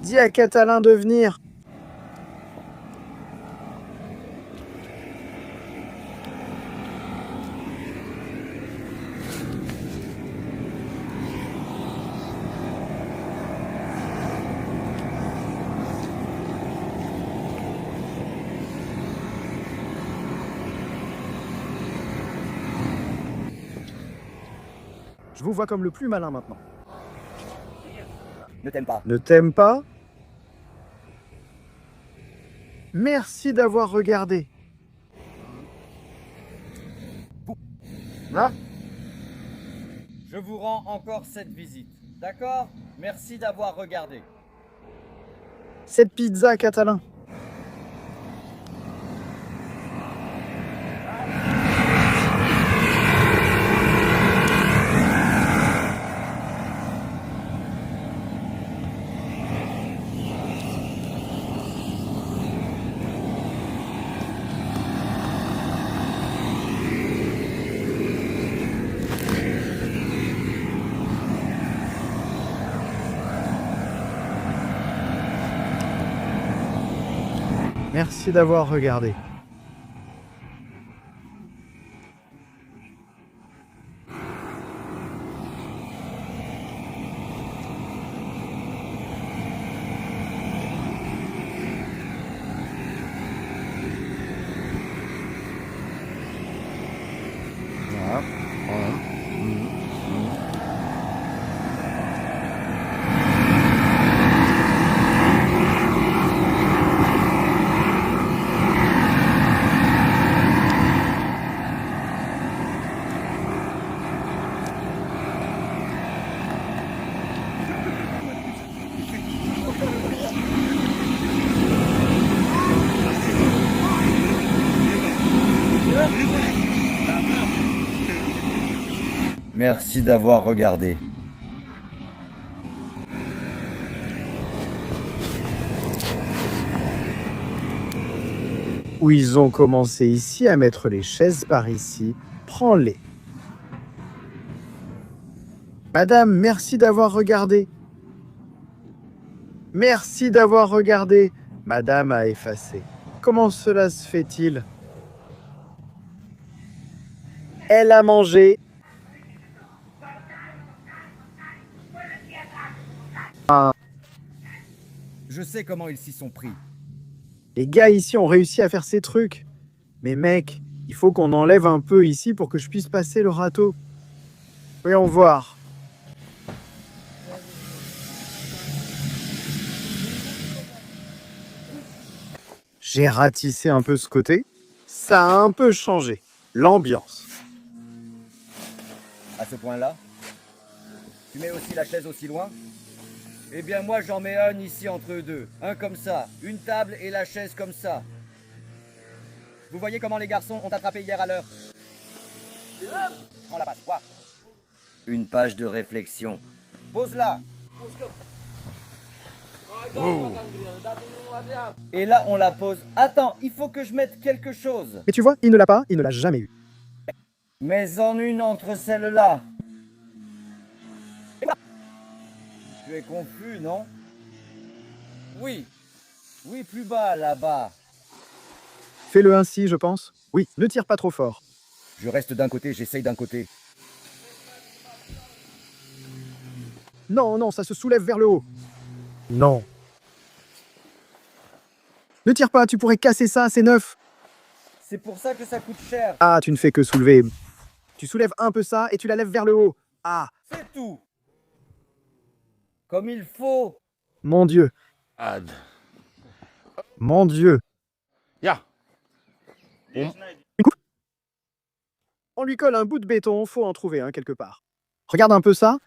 Dis à Catalin de venir. Je vous vois comme le plus malin maintenant. Ne t'aime pas. Ne t'aime pas? Merci d'avoir regardé. Je vous rends encore cette visite. D'accord? Merci d'avoir regardé. Cette pizza, Catalin. Merci d'avoir regardé. Voilà. Merci d'avoir regardé. Où ils ont commencé ici à mettre les chaises par ici. Prends-les. Madame, merci d'avoir regardé. Merci d'avoir regardé. Madame a effacé. Comment cela se fait-il? Elle a mangé. Je sais comment ils s'y sont pris. Les gars ici ont réussi à faire ces trucs. Mais mec, il faut qu'on enlève un peu ici pour que je puisse passer le râteau. Voyons voir. J'ai ratissé un peu ce côté. Ça a un peu changé l'ambiance. À ce point-là? Tu mets aussi la chaise aussi loin? Eh bien moi j'en mets un ici entre eux deux. Un comme ça, une table et la chaise comme ça. Vous voyez comment les garçons ont attrapé hier à l'heure? Prends la passe, quoi. Une page de réflexion. Pose-la. Et là on la pose. Attends, il faut que je mette quelque chose. Mais tu vois, il ne l'a pas, il ne l'a jamais eu. Mais en une entre celles-là. Tu es confus, non? Oui. Oui, plus bas, là-bas. Fais-le ainsi, je pense. Oui, ne tire pas trop fort. Je reste d'un côté, j'essaye d'un côté. Non, non, ça se soulève vers le haut. Non. Ne tire pas, tu pourrais casser ça, c'est neuf. C'est pour ça que ça coûte cher. Ah, tu ne fais que soulever. Tu soulèves un peu ça et tu la lèves vers le haut. Ah, C'est tout. Comme il faut. mon Dieu, Ad. mon Dieu. Ja. On lui colle un bout de béton, faut en trouver un quelque part. Regarde un peu ça.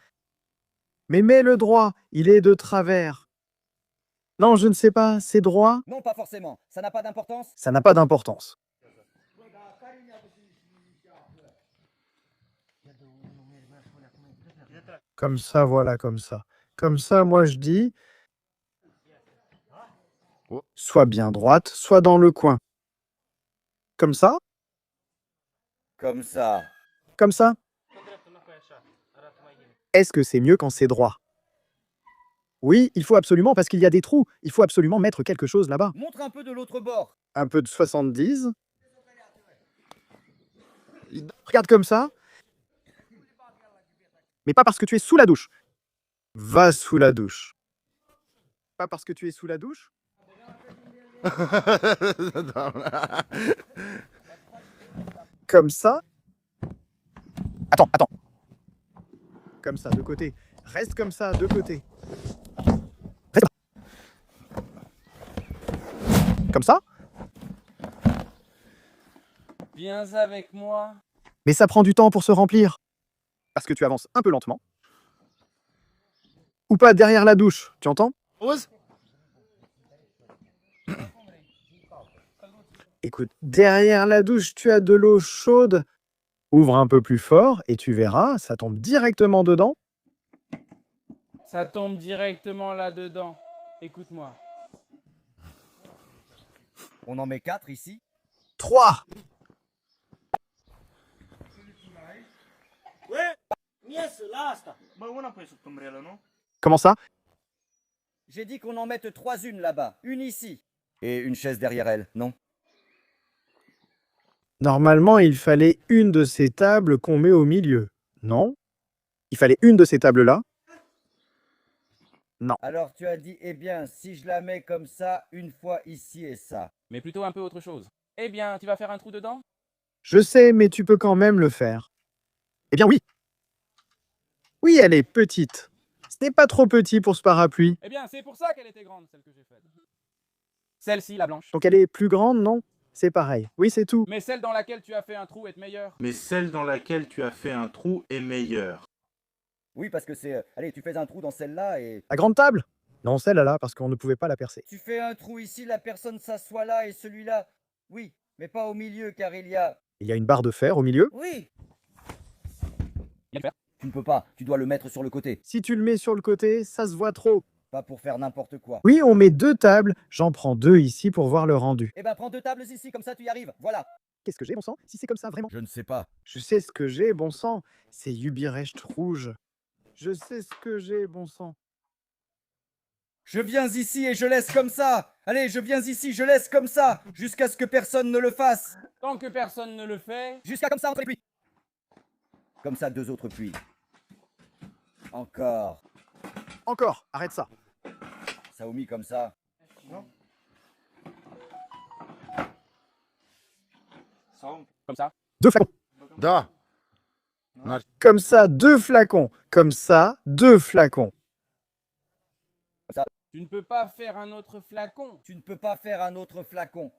Mais mets-le droit, il est de travers. Non, je ne sais pas, c'est droit. Non, pas forcément. Ça n'a pas d'importance. Ça n'a pas d'importance. Comme ça, voilà, comme ça. Comme ça, moi je dis, soit bien droite, soit dans le coin. Comme ça, Comme ça. comme ça. Est-ce que c'est mieux quand c'est droit? Oui, il faut absolument, parce qu'il y a des trous, il faut absolument mettre quelque chose là-bas. Montre un peu de l'autre bord. Un peu de 70. Regarde comme ça. Mais pas parce que tu es sous la douche. Va sous la douche. Pas parce que tu es sous la douche. Comme ça. Attends, attends. Comme ça, de côté. Reste comme ça, de côté. Reste. Comme ça. Viens avec moi. Mais ça prend du temps pour se remplir. Parce que tu avances un peu lentement. Ou pas derrière la douche, tu entends? Ose. Écoute, derrière la douche, tu as de l'eau chaude. Ouvre un peu plus fort et tu verras, ça tombe directement dedans. Ça tombe directement là-dedans. Écoute-moi. On en met 4 ici. 3. Comment ça? J'ai dit qu'on en mette 3 unes là-bas. Une ici. Et une chaise derrière elle, non? Normalement, il fallait une de ces tables qu'on met au milieu. Non? Il fallait une de ces tables-là. Non. Alors tu as dit, eh bien, si je la mets comme ça, une fois ici et ça. Mais plutôt un peu autre chose. Eh bien, tu vas faire un trou dedans? Je sais, mais tu peux quand même le faire. Eh bien oui. Oui, elle est petite. Ce n'est pas trop petit pour ce parapluie. Eh bien, c'est pour ça qu'elle était grande, celle que j'ai faite. Celle-ci, la blanche. Donc elle est plus grande, non? C'est pareil. Oui, c'est tout. Mais celle dans laquelle tu as fait un trou est meilleure. Mais celle dans laquelle tu as fait un trou est meilleure. Oui, parce que c'est... allez, tu fais un trou dans celle-là et... La grande table? Non, celle-là, parce qu'on ne pouvait pas la percer. Tu fais un trou ici, la personne s'assoit là et celui-là... Oui, mais pas au milieu car il y a... Il y a une barre de fer au milieu. Oui. Il y a le fer. Tu ne peux pas, tu dois le mettre sur le côté. Si tu le mets sur le côté, ça se voit trop. Pas pour faire n'importe quoi. Oui, on met 2 tables. J'en prends 2 ici pour voir le rendu. Eh ben prends 2 tables ici, comme ça tu y arrives, voilà. Qu'est-ce que j'ai, bon sang? Si c'est comme ça, vraiment? Je ne sais pas. Je sais ce que j'ai, bon sang. C'est Yubirecht rouge. Je sais ce que j'ai, bon sang. Je viens ici et je laisse comme ça. Allez, je viens ici, je laisse comme ça. Jusqu'à ce que personne ne le fasse. Tant que personne ne le fait... Jusqu'à comme ça entre les puits. Comme ça, 2 autres puits. Encore. Encore, arrête ça. Saomi comme ça. Comme ça. 2 flacons. Da. Comme ça, 2 flacons. Comme ça, 2 flacons. Tu ne peux pas faire un autre flacon. Tu ne peux pas faire un autre flacon.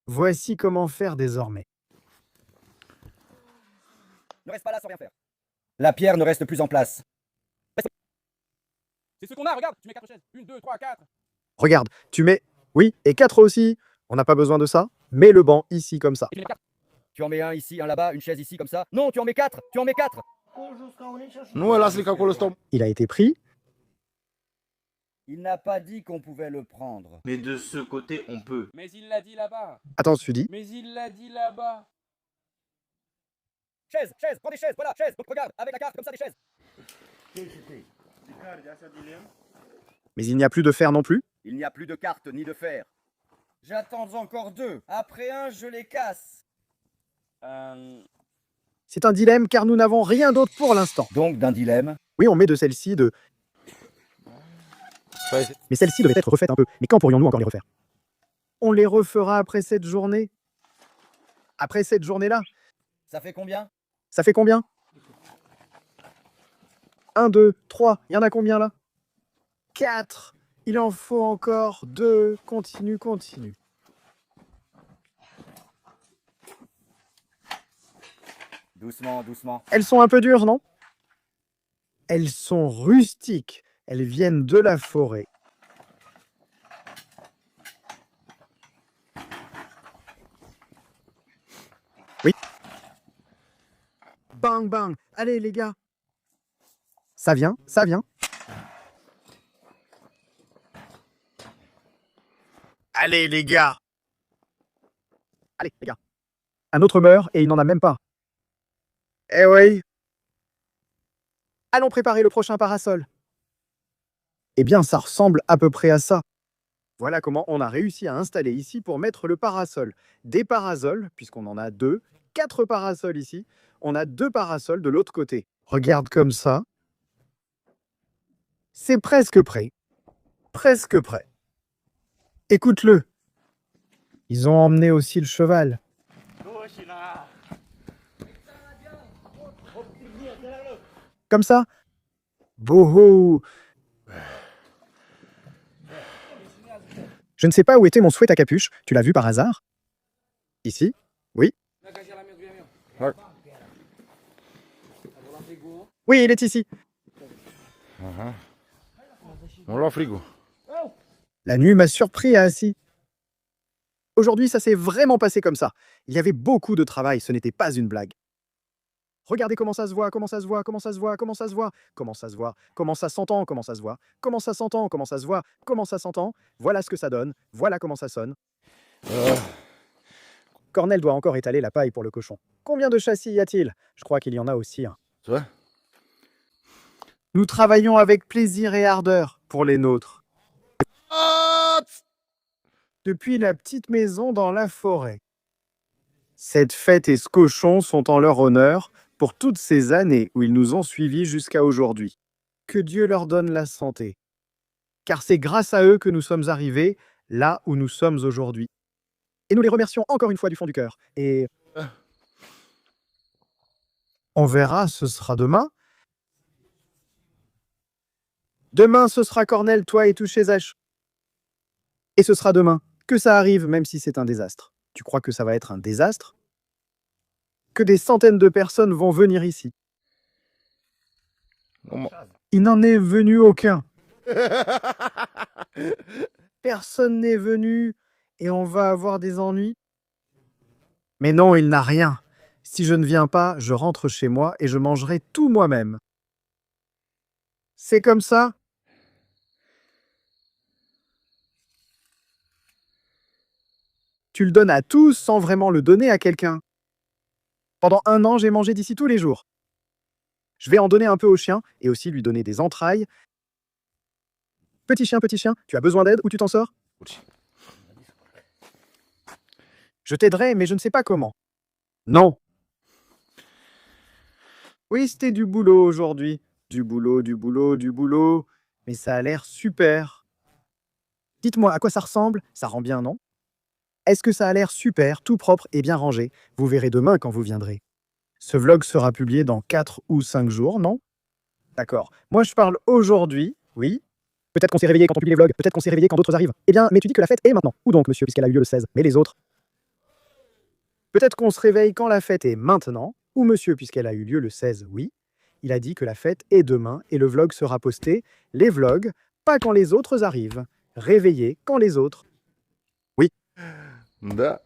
Voici comment faire désormais. Ne reste pas là sans rien faire. La pierre ne reste plus en place. C'est ce qu'on a, regarde. Tu mets 4 chaises. 1, 2, 3, 4. Regarde, tu mets... Oui, et 4 aussi. On n'a pas besoin de ça. Mets le banc ici comme ça. Et tu mets 4. Tu en mets un ici, un là-bas, une chaise ici comme ça. Non, tu en mets 4. Tu en mets 4. Nu îl las acolo stau. Il a été pris. Il n'a pas dit qu'on pouvait le prendre. Mais de ce côté, on peut. Mais il l'a dit là-bas. Attends, Sudi. Mais il l'a dit là-bas. Chaise, chaise, prends des chaises, voilà, chaise. Donc regarde, avec la carte, comme ça, des chaises. Mais il n'y a plus de fer non plus. Il n'y a plus de carte ni de fer. J'attends encore 2. Après un, je les casse. C'est un dilemme car nous n'avons rien d'autre pour l'instant. Donc d'un dilemme. Oui, on met de celle-ci de... Mais celle-ci devait être refaite un peu. Mais quand pourrions-nous encore les refaire? On les refera après cette journée. Après cette journée-là. Ça fait combien? Ça fait combien? 1, 2, 3. Il y en a combien là? 4. Il en faut encore 2. Continue, continue. Doucement, doucement. Elles sont un peu dures, non? Elles sont rustiques. Elles viennent de la forêt. Oui. Bang, bang. Allez, les gars. Ça vient, ça vient. Allez, les gars. Allez, les gars. Un autre meurt et il n'en a même pas. Eh oui. Allons préparer le prochain parasol. Eh bien, ça ressemble à peu près à ça. Voilà comment on a réussi à installer ici pour mettre le parasol. Des parasols, puisqu'on en a 2, 4 parasols ici. On a 2 parasols de l'autre côté. Regarde comme ça. C'est presque prêt. Presque prêt. Écoute-le. Ils ont emmené aussi le cheval. Comme ça. Boho. Je ne sais pas où était mon sweat à capuche. Tu l'as vu par hasard? Ici? Oui. Oui, il est ici. On l'a frigo. La nuit m'a surpris assis. Aujourd'hui, ça s'est vraiment passé comme ça. Il y avait beaucoup de travail, ce n'était pas une blague. Regardez comment ça se voit, comment ça se voit, comment ça se voit, comment ça se voit, comment ça se voit, comment ça s'entend, comment ça se voit, comment ça s'entend, comment ça se voit, comment ça s'entend. Voilà ce que ça donne, voilà comment ça sonne. Cornel doit encore étaler la paille pour le cochon. Combien de châssis y a-t-il? Je crois qu'il y en a aussi un. Tu vois? Nous travaillons avec plaisir et ardeur pour les nôtres. Depuis la petite maison dans la forêt. Cette fête et ce cochon sont en leur honneur pour toutes ces années où ils nous ont suivis jusqu'à aujourd'hui. Que Dieu leur donne la santé. Car c'est grâce à eux que nous sommes arrivés là où nous sommes aujourd'hui. Et nous les remercions encore une fois du fond du cœur. Et on verra, ce sera demain. Demain, ce sera Cornel, toi et tout chez H. Et ce sera demain. Que ça arrive, même si c'est un désastre. Tu crois que ça va être un désastre? Que des centaines de personnes vont venir ici. Il n'en est venu aucun. Personne n'est venu et on va avoir des ennuis. Mais non, il n'a rien. Si je ne viens pas, je rentre chez moi et je mangerai tout moi-même. C'est comme ça? Tu le donnes à tous sans vraiment le donner à quelqu'un. Pendant 1 an, j'ai mangé d'ici tous les jours. Je vais en donner un peu au chien et aussi lui donner des entrailles. Petit chien, tu as besoin d'aide ou tu t'en sors? Je t'aiderai, mais je ne sais pas comment. Non. Oui, c'était du boulot aujourd'hui. Du boulot, du boulot, du boulot. Mais ça a l'air super. Dites-moi à quoi ça ressemble? Ça rend bien, non? Est-ce que ça a l'air super, tout propre et bien rangé? Vous verrez demain quand vous viendrez. Ce vlog sera publié dans 4 ou 5 jours, non? D'accord. Moi, je parle aujourd'hui, oui. Peut-être qu'on s'est réveillé quand on publie les vlogs, peut-être qu'on s'est réveillé quand d'autres arrivent. Eh bien, mais tu dis que la fête est maintenant. Où donc, monsieur, puisqu'elle a eu lieu le 16? Mais les autres? Peut-être qu'on se réveille quand la fête est maintenant. Ou monsieur, puisqu'elle a eu lieu le 16, oui. Il a dit que la fête est demain et le vlog sera posté. Les vlogs, pas quand les autres arrivent. Réveillés quand les autres. Oui. Da.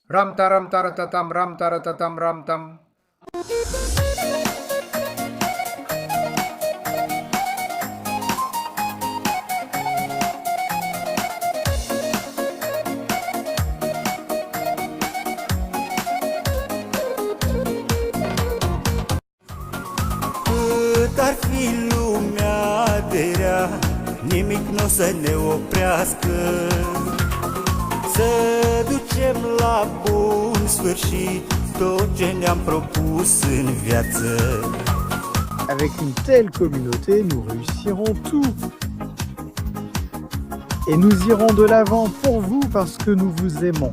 Ram taram taratatam ram taratatam ram tam. Cât ar fi lumea de rea, nimic n-o să ne oprească. Să ducem la bun sfârșit tot ce ne-am propus în viață. Avec une telle communauté, nous réussirons tout. Et nous irons de l'avant pour vous parce que nous vous aimons.